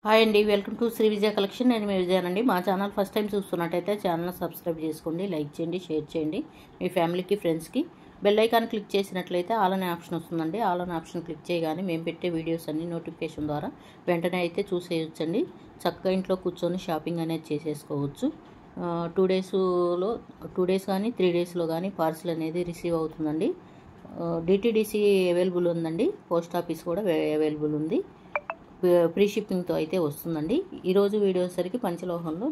Hi అండి, welcome to Sri Vijaya collection. నేను మీ విజయానండి. మా ఛానల్ ఫస్ట్ టైం చూస్తున్నట్టయితే ఛానల్ సబ్స్క్రైబ్ చేసుకోండి, లైక్ చేయండి, షేర్ చేయండి మీ ఫ్యామిలీకి, ఫ్రెండ్స్కి. బెల్ ఐకాన్ క్లిక్ చేసినట్లయితే ఆల్ అనే ఆప్షన్ వస్తుందండి. ఆల్ అనే ఆప్షన్ క్లిక్ చేయగానే మేము పెట్టే వీడియోస్ అన్ని నోటిఫికేషన్ ద్వారా వెంటనే అయితే చూసేయొచ్చండి. చక్కగా ఇంట్లో కూర్చొని షాపింగ్ అనేది చేసేసుకోవచ్చు. 2 డేస్ కానీ 3 డేస్లో కానీ పార్సిల్ అనేది రిసీవ్ అవుతుందండి. డిటీడీసీ అవైలబుల్ ఉందండి. పోస్ట్ ఆఫీస్ కూడా అవైలబుల్ ఉంది. ఫ్రీ షిప్పింగ్తో అయితే వస్తుందండి. ఈరోజు వీడియో సరికి పంచలోహంలో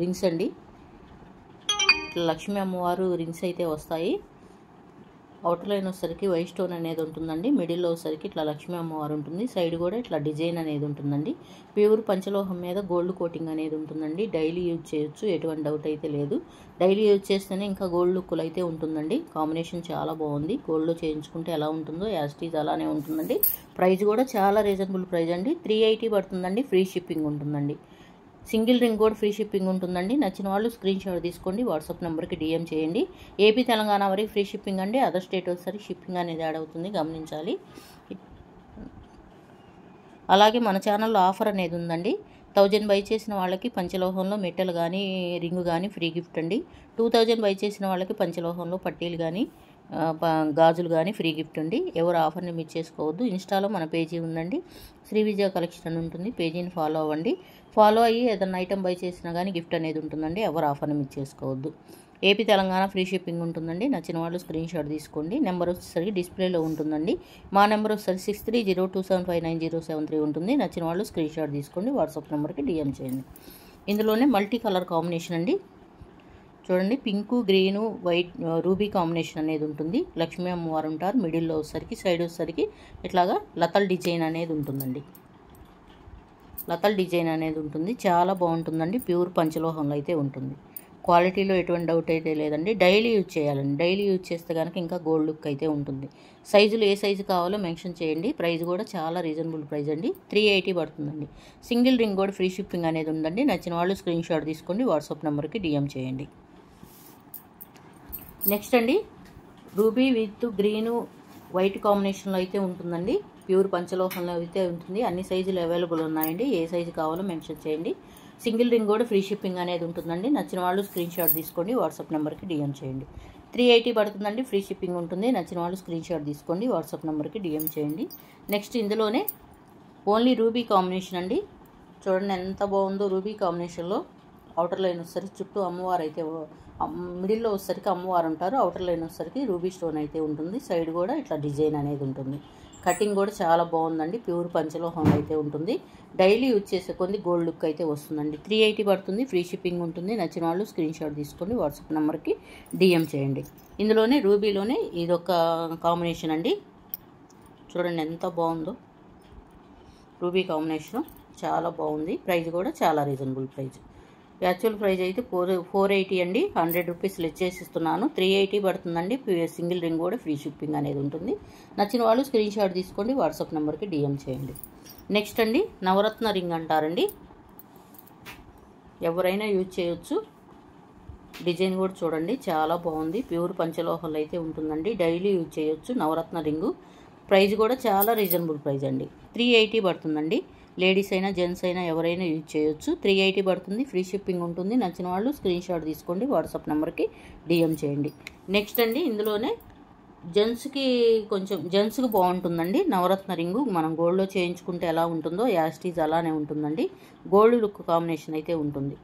రింగ్స్ అండి. లక్ష్మీ అమ్మవారు రింగ్స్ అయితే వస్తాయి. అవుటర్ లైన్ వచ్చేసరికి వైట్ స్టోన్ అనేది ఉంటుందండి. మిడిల్లో వచ్చేసరికి ఇట్లా లక్ష్మీ అమ్మవారు ఉంటుంది. సైడ్ కూడా ఇట్లా డిజైన్ అనేది ఉంటుందండి. ప్యూర్ పంచలోహం మీద గోల్డ్ కోటింగ్ అనేది ఉంటుందండి. డైలీ యూజ్ చేయొచ్చు, ఎటువంటి డౌట్ అయితే లేదు. డైలీ యూజ్ చేస్తేనే ఇంకా గోల్డ్ లుక్కులు అయితే ఉంటుందండి. కాంబినేషన్ చాలా బాగుంది. గోల్డ్లో చేయించుకుంటే ఎలా ఉంటుందో యాస్టీజ్ అలానే ఉంటుందండి. ప్రైస్ కూడా చాలా రీజనబుల్ ప్రైస్ అండి. 380 పడుతుందండి. ఫ్రీ షిప్పింగ్ ఉంటుందండి. సింగిల్ రింగ్ కూడా ఫ్రీ షిప్పింగ్ ఉంటుందండి. నచ్చిన వాళ్ళు స్క్రీన్ షాట్ తీసుకోండి, వాట్సాప్ నెంబర్కి డిఎం చేయండి. ఏపీ తెలంగాణ వరకు ఫ్రీ షిప్పింగ్ అండి. అదర్ స్టేట్ వచ్చేసరికి షిప్పింగ్ అనేది యాడ్ అవుతుంది, గమనించాలి. అలాగే మన ఛానల్లో ఆఫర్ అనేది ఉందండి. 1000 బై చేసిన వాళ్ళకి పంచలోహంలో మెట్టలు కానీ రింగు కానీ ఫ్రీ గిఫ్ట్ అండి. 2000 బై చేసిన వాళ్ళకి పంచలోహంలో పట్టీలు కానీ గాజులు కానీ ఫ్రీ గిఫ్ట్ అండి. ఎవరు ఆఫర్ని మిస్ చేసుకోవద్దు. ఇన్స్టాలో మన పేజీ ఉందండి, శ్రీ విజయ కలెక్షన్ అని ఉంటుంది. పేజీని ఫాలో అవ్వండి. ఫాలో అయ్యి ఏదైనా ఐటమ్ బై చేసినా కానీ గిఫ్ట్ అనేది ఉంటుందండి. ఎవరు ఆఫర్ని మిస్ చేసుకోవద్దు. ఏపీ తెలంగాణ ఫ్రీ షిప్పింగ్ ఉంటుందండి. నచ్చిన వాళ్ళు స్క్రీన్ షాట్ తీసుకోండి. నెంబర్ వచ్చేసరికి డిస్ప్లేలో ఉంటుందండి. మా నెంబర్ వచ్చేసరికి 6302759073 ఉంటుంది. నచ్చిన వాళ్ళు స్క్రీన్ షాట్ తీసుకోండి, వాట్సాప్ నెంబర్కి డిఎం చేయండి. ఇందులోనే మల్టీ కలర్ కాంబినేషన్ అండి. చూడండి, pink, green, white, ruby combination అనేది ఉంటుంది. లక్ష్మీ అమ్మవారు ఉంటారు. మిడిల్లో వచ్చేసరికి సైడ్ వచ్చేసరికి ఇట్లాగా లతల్ డిజైన్ అనేది ఉంటుందండి. లతల్ డిజైన్ అనేది ఉంటుంది. చాలా బాగుంటుందండి. ప్యూర్ పంచలోహంలో అయితే ఉంటుంది. క్వాలిటీలో ఎటువంటి డౌట్ అయితే లేదండి. డైలీ యూజ్ చేయాలండి. డైలీ యూజ్ చేస్తే కనుక ఇంకా గోల్డ్ లుక్ అయితే ఉంటుంది. సైజులు ఏ సైజు కావాలో మెన్షన్ చేయండి. ప్రైస్ కూడా చాలా రీజనబుల్ ప్రైస్ అండి. 380 పడుతుందండి. సింగిల్ రింగ్ కూడా ఫ్రీ షిప్పింగ్ అనేది ఉందండి. నచ్చిన వాళ్ళు స్క్రీన్ షాట్ తీసుకోండి, వాట్సాప్ నెంబర్కి డిఎం చేయండి. నెక్స్ట్ అండి, రూబీ విత్ గ్రీను వైట్ కాంబినేషన్లో అయితే ఉంటుందండి. ప్యూర్ పంచలోహంలో అయితే ఉంటుంది. అన్ని సైజులు అవైలబుల్ ఉన్నాయండి. ఏ సైజు కావాలో మెన్షన్ చేయండి. సింగిల్ రింగ్ కూడా ఫ్రీ షిప్పింగ్ అనేది ఉంటుందండి. నచ్చిన వాళ్ళు స్క్రీన్ షాట్ తీసుకోండి, వాట్సాప్ నెంబర్కి డిఎం చేయండి. 380 పడుతుందండి. ఫ్రీ షిప్పింగ్ ఉంటుంది. నచ్చిన వాళ్ళు స్క్రీన్ షాట్ తీసుకోండి, వాట్సాప్ నెంబర్కి డిఎం చేయండి. నెక్స్ట్ ఇందులోనే ఓన్లీ రూబీ కాంబినేషన్ అండి. చూడండి ఎంత బాగుందో. రూబీ కాంబినేషన్లో అవుటర్ లైన్ వచ్చేసరికి చుట్టూ అమ్మవారు అయితే, మిడిల్లో వచ్చేసరికి అమ్మవారు ఉంటారు. అవుటర్ లైన్ వచ్చేసరికి రూబీ స్టోన్ అయితే ఉంటుంది. సైడ్ కూడా ఇట్లా డిజైన్ అనేది ఉంటుంది. కటింగ్ కూడా చాలా బాగుందండి. ప్యూర్ పంచలోహం అయితే ఉంటుంది. డైలీ యూజ్ చేసే కొన్ని గోల్డ్ లుక్ అయితే వస్తుందండి. 380 పడుతుంది. ఫ్రీ షిప్పింగ్ ఉంటుంది. నచ్చిన వాళ్ళు స్క్రీన్ షాట్ తీసుకోండి, వాట్సాప్ నెంబర్కి డిఎం చేయండి. ఇందులోనే రూబీలోనే ఇదొక కాంబినేషన్ అండి. చూడండి ఎంత బాగుందో. రూబీ కాంబినేషన్ చాలా బాగుంది. ప్రైస్ కూడా చాలా రీజనబుల్ ప్రైస్. యాక్చువల్ ప్రైస్ అయితే 480 అండి. 100 రూపీస్ లెస్ చేసిస్తున్నాను. 380 పడుతుందండి. సింగిల్ రింగ్ కూడా ఫ్రీ షిప్పింగ్ అనేది ఉంటుంది. నచ్చిన వాళ్ళు స్క్రీన్ షాట్ తీసుకోండి, వాట్సాప్ నెంబర్కి డిఎం చేయండి. నెక్స్ట్ అండి, నవరత్న రింగ్ అంటారండి. ఎవరైనా యూజ్ చేయొచ్చు. డిజైన్ కూడా చూడండి చాలా బాగుంది. ప్యూర్ పంచలోహంలో అయితే ఉంటుందండి. డైలీ యూజ్ చేయొచ్చు. నవరత్న రింగు ప్రైస్ కూడా చాలా రీజనబుల్ ప్రైస్ అండి. 380 పడుతుందండి. లేడీస్ అయినా జెంట్స్ అయినా ఎవరైనా యూజ్ చేయొచ్చు. 380 పడుతుంది. ఫ్రీ షిప్పింగ్ ఉంటుంది. నచ్చిన వాళ్ళు స్క్రీన్ షాట్ తీసుకోండి, వాట్సాప్ నెంబర్కి డిఎం చేయండి. నెక్స్ట్ అండి, ఇందులోనే జెంట్స్కి బాగుంటుందండి. నవరత్న రింగు మనం గోల్డ్లో చేయించుకుంటే ఎలా ఉంటుందో యాస్టీజ్ అలానే ఉంటుందండి. గోల్డ్ లుక్ కాంబినేషన్ అయితే ఉంటుంది.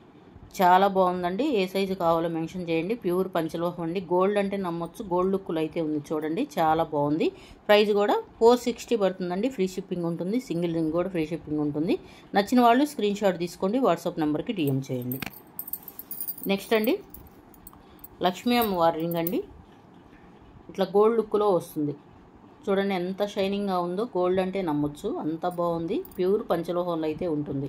చాలా బాగుందండి. ఏ సైజు కావాలో మెన్షన్ చేయండి. ప్యూర్ పంచలోహం అండి. గోల్డ్ అంటే నమ్మొచ్చు. గోల్డ్ లుక్లో అయితే ఉంది. చూడండి చాలా బాగుంది. ప్రైస్ కూడా 460 పడుతుందండి. ఫ్రీ షిప్పింగ్ ఉంటుంది. సింగిల్ రింగ్ కూడా ఫ్రీ షిప్పింగ్ ఉంటుంది. నచ్చిన వాళ్ళు స్క్రీన్ షాట్ తీసుకోండి, వాట్సాప్ నెంబర్కి డిఎం చేయండి. నెక్స్ట్ అండి, లక్ష్మీ అమ్మవారి రింగ్ అండి. ఇట్లా గోల్డ్ లుక్లో వస్తుంది. చూడండి ఎంత షైనింగ్గా ఉందో. గోల్డ్ అంటే నమ్మొచ్చు, అంత బాగుంది. ప్యూర్ పంచలోహంలో అయితే ఉంటుంది.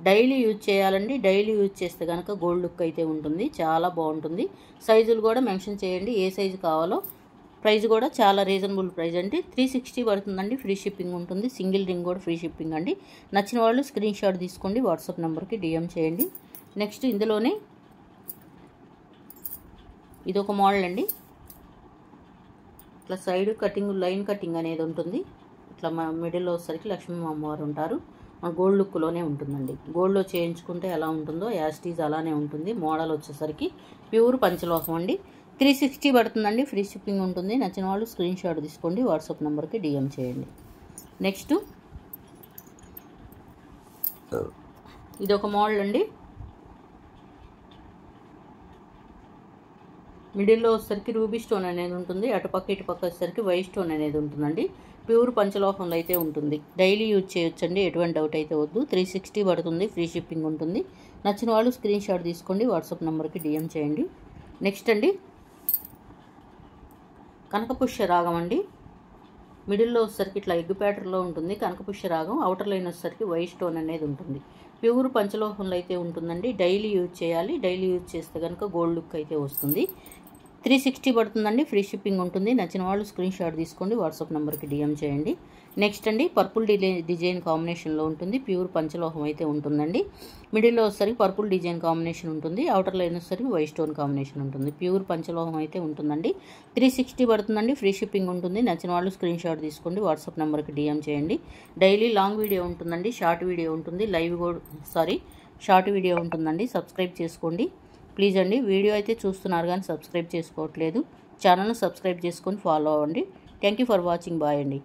డైలీ యూజ్ చేయాలండి. డైలీ యూజ్ చేస్తే కనుక గోల్డ్ లుక్ అయితే ఉంటుంది. చాలా బాగుంటుంది. సైజులు కూడా మెన్షన్ చేయండి, ఏ సైజు కావాలో. ప్రైస్ కూడా చాలా రీజనబుల్ ప్రైస్ అండి. 360 పడుతుందండి. ఫ్రీ షిప్పింగ్ ఉంటుంది. సింగిల్ రింగ్ కూడా ఫ్రీ షిప్పింగ్ అండి. నచ్చిన వాళ్ళు స్క్రీన్ షాట్ తీసుకోండి, వాట్సాప్ నెంబర్కి డిఎం చేయండి. నెక్స్ట్ ఇందులోనే ఇదొక మోడల్ అండి. ఇట్లా సైడ్ కటింగ్, లైన్ కటింగ్ అనేది ఉంటుంది. ఇట్లా మిడిల్లో వచ్చేసరికి లక్ష్మీ అమ్మవారు ఉంటారు. గోల్డ్ లుక్లోనే ఉంటుందండి. గోల్డ్లో చేయించుకుంటే ఎలా ఉంటుందో యాస్టీజ్ అలానే ఉంటుంది. మోడల్ వచ్చేసరికి ప్యూర్ పంచలోహం అండి. 360 పడుతుందండి. ఫ్రీ షిప్పింగ్ ఉంటుంది. నచ్చిన వాళ్ళు స్క్రీన్ షాట్ తీసుకోండి, వాట్సాప్ నెంబర్కి DM చేయండి. నెక్స్ట్ ఇది ఒక మోడల్ అండి. మిడిల్లో వచ్చేసరికి రూబీ స్టోన్ అనేది ఉంటుంది. అటుపక్క ఇటుపక్క వచ్చేసరికి వైట్ స్టోన్ అనేది ఉంటుందండి. ప్యూర్ పంచలోహంలో అయితే ఉంటుంది. డైలీ యూజ్ చేయొచ్చండి, ఎటువంటి డౌట్ అయితే వద్దు. 360 పడుతుంది. ఫ్రీ షిప్పింగ్ ఉంటుంది. నచ్చిన వాళ్ళు స్క్రీన్ షాట్ తీసుకోండి, వాట్సాప్ నెంబర్కి DM చేయండి. నెక్స్ట్ అండి కనకపుష్య రాగం అండి. మిడిల్లో వచ్చేసరికి ఇట్లా ఎగ్ ప్యాటర్న్లో ఉంటుంది కనకపుష్య రాగం. అవుటర్ లైన్ వచ్చేసరికి వైట్ స్టోన్ అనేది ఉంటుంది. ప్యూర్ పంచలోహంలో అయితే ఉంటుందండి. డైలీ యూజ్ చేయాలి. డైలీ యూజ్ చేస్తే కనుక గోల్డ్ లుక్ అయితే వస్తుంది. 360 పడుతుందండి. ఫ్రీ షిప్పింగ్ ఉంటుంది. నచ్చిన వాళ్ళు స్క్రీన్ షాట్ తీసుకోండి, వాట్సాప్ నెంబర్కి DM చేయండి. నెక్స్ట్ అండి పర్పుల్ డిజైన్ కాంబినేషన్లో ఉంటుంది. ప్యూర్ పంచలోహం అయితే ఉంటుందండి. మిడిల్లో వచ్చేసరికి పర్పుల్ డిజైన్ కాంబినేషన్ ఉంటుంది. అవుటర్ లైన్ వచ్చేసరికి వైట్ స్టోన్ కాంబినేషన్ ఉంటుంది. ప్యూర్ పంచలోహం అయితే ఉంటుందండి. 360 పడుతుందండి. ఫ్రీ షిప్పింగ్ ఉంటుంది. నచ్చిన వాళ్ళు స్క్రీన్ షాట్ తీసుకోండి, వాట్సాప్ నెంబర్కి DM చేయండి. డైలీ లాంగ్ వీడియో ఉంటుందండి, షార్ట్ వీడియో ఉంటుంది, షార్ట్ వీడియో ఉంటుందండి. సబ్స్క్రైబ్ చేసుకోండి ప్లీజ్ అండి. వీడియో అయితే చూస్తున్నారు కానీ సబ్స్క్రైబ్ చేసుకోవట్లేదు. ఛానల్ను సబ్స్క్రైబ్ చేసుకొని ఫాలో అవ్వండి. Thank you for watching. Bye అండి.